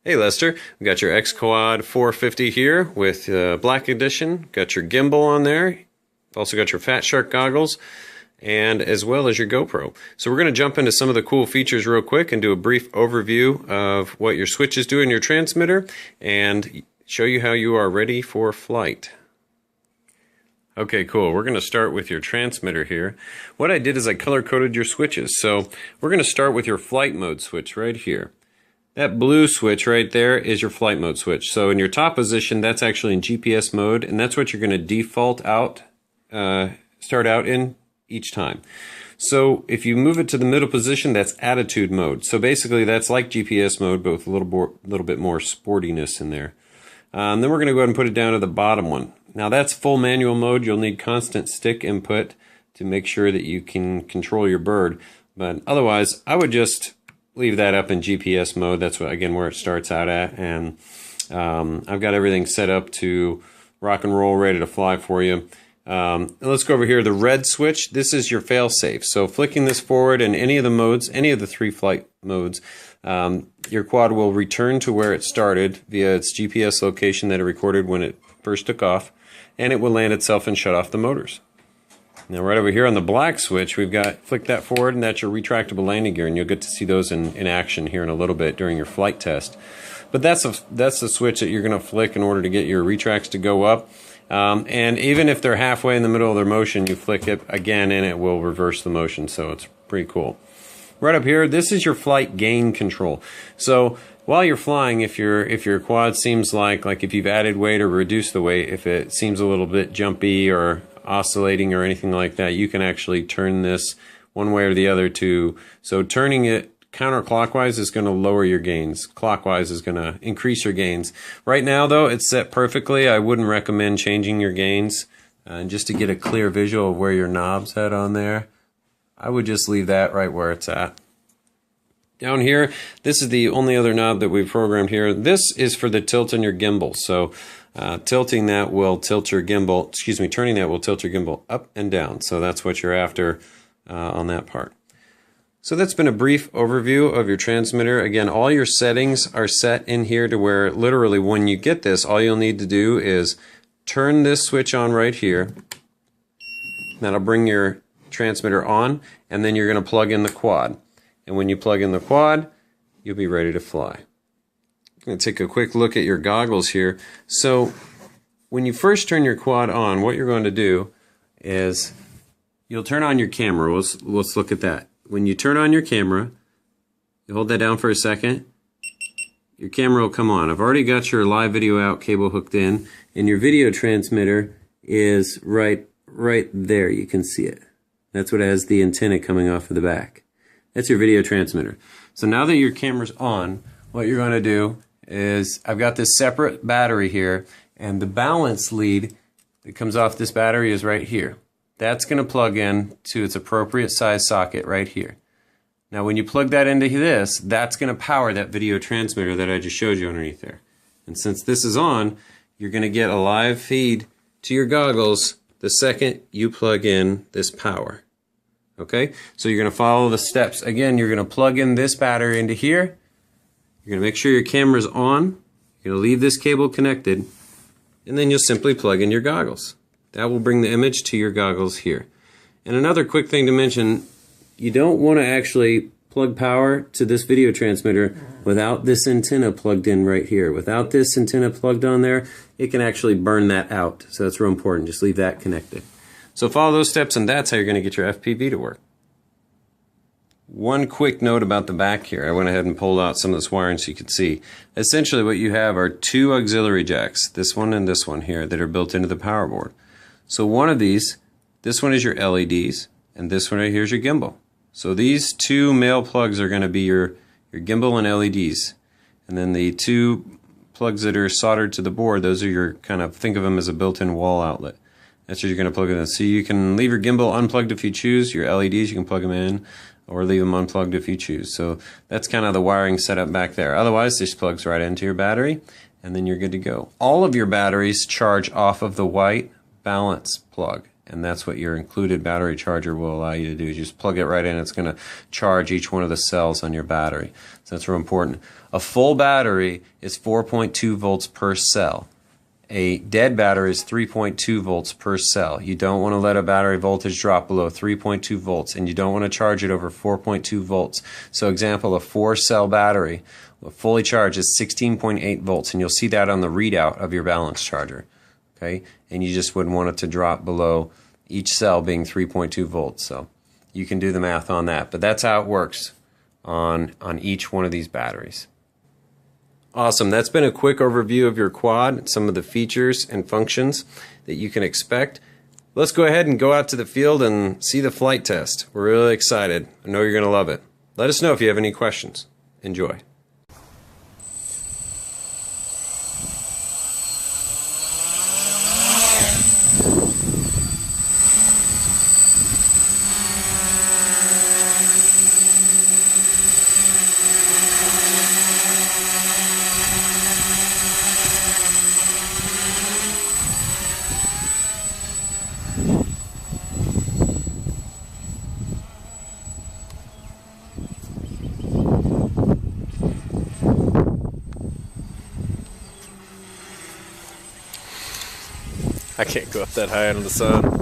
Hey Lester, we got your X-Quad 450 here with Black Edition. Got your gimbal on there. Also got your Fat Shark goggles, and as well as your GoPro. So we're going to jump into some of the cool features real quick and do a brief overview of what your switches do in your transmitter and show you how you are ready for flight. Okay, cool. We're going to start with your transmitter here. What I did is I color-coded your switches. So we're going to start with your flight mode switch right here. That blue switch right there is your flight mode switch. So in your top position, that's actually in GPS mode, and that's what you're going to default out, start out in each time. So if you move it to the middle position, that's attitude mode. So basically that's like GPS mode, but with a little bit more sportiness in there. Then we're going to go ahead and put it down to the bottom one. Now that's full manual mode. You'll need constant stick input to make sure that you can control your bird. But otherwise, I would just leave that up in GPS mode. That's what, again, where it starts out at. And I've got everything set up to rock and roll, ready to fly for you. Let's go over here. The red switch, this is your fail-safe. So flicking this forward in any of the modes, any of the 3 flight modes, your quad will return to where it started via its GPS location that it recorded when it first took off, and it will land itself and shut off the motors. Now right over here on the black switch, we've got, flick that forward, and that's your retractable landing gear, and you'll get to see those in action here in a little bit during your flight test. But that's the switch that you're going to flick in order to get your retracts to go up. And even if they're halfway in the middle of their motion, you flick it again and it will reverse the motion, so it's pretty cool. Right up here, this is your flight gain control. So while you're flying, if your quad seems like if you've added weight or reduced the weight, if it seems a little bit jumpy or oscillating or anything like that, you can actually turn this one way or the other to, so turning it counterclockwise is going to lower your gains. Clockwise is going to increase your gains. Right now though, it's set perfectly. I wouldn't recommend changing your gains. Just to get a clear visual of where your knob's at on there, I would just leave that right where it's at. Down here, this is the only other knob that we've programmed here. This is for the tilt on your gimbal. So tilting that will tilt your gimbal, turning that will tilt your gimbal up and down. So that's what you're after on that part. So that's been a brief overview of your transmitter. Again, all your settings are set in here to where literally when you get this, all you'll need to do is turn this switch on right here. That'll bring your transmitter on, and then you're going to plug in the quad. And when you plug in the quad, you'll be ready to fly. I'm going to take a quick look at your goggles here. So when you first turn your quad on, what you're going to do is you'll turn on your camera. Let's look at that. When you turn on your camera, you hold that down for a second, your camera will come on. I've already got your live video out cable hooked in, and your video transmitter is right there. You can see it. That's what has the antenna coming off of the back. That's your video transmitter. So now that your camera's on, what you're going to do is, I've got this separate battery here, and the balance lead that comes off this battery is right here. That's going to plug in to its appropriate size socket right here. Now when you plug that into this, that's going to power that video transmitter that I just showed you underneath there. And since this is on, you're going to get a live feed to your goggles the second you plug in this power. Okay? So you're going to follow the steps. Again, you're going to plug in this battery into here. You're going to make sure your camera's on. You're going to leave this cable connected. And then you'll simply plug in your goggles. That will bring the image to your goggles here. And another quick thing to mention, you don't want to actually plug power to this video transmitter without this antenna plugged in right here. Without this antenna plugged on there, it can actually burn that out. So that's real important. Just leave that connected. So follow those steps, and that's how you're going to get your FPV to work. One quick note about the back here. I went ahead and pulled out some of this wiring so you could see. Essentially what you have are 2 auxiliary jacks, this one and this one here, that are built into the power board. So one of these, this one is your LEDs, and this one right here is your gimbal. So these 2 male plugs are going to be your gimbal and LEDs. And then the 2 plugs that are soldered to the board, those are your kind of, think of them as a built-in wall outlet. That's what you're going to plug in. So you can leave your gimbal unplugged if you choose. Your LEDs, you can plug them in, or leave them unplugged if you choose. So that's kind of the wiring setup back there. Otherwise, this plugs right into your battery, and then you're good to go. All of your batteries charge off of the white balance plug. and that's what your included battery charger will allow you to do. You just plug it right in. It's going to charge each one of the cells on your battery. So that's real important. A full battery is 4.2 volts per cell. A dead battery is 3.2 volts per cell. You don't want to let a battery voltage drop below 3.2 volts, and you don't want to charge it over 4.2 volts. So example, a 4-cell battery fully charged is 16.8 volts, and you'll see that on the readout of your balance charger. Okay, and you just wouldn't want it to drop below each cell being 3.2 volts. So you can do the math on that, but that's how it works on each one of these batteries. Awesome. That's been a quick overview of your quad, some of the features and functions that you can expect. Let's go ahead and go out to the field and see the flight test. We're really excited. I know you're going to love it. Let us know if you have any questions. Enjoy. I can't go up that high into the sun.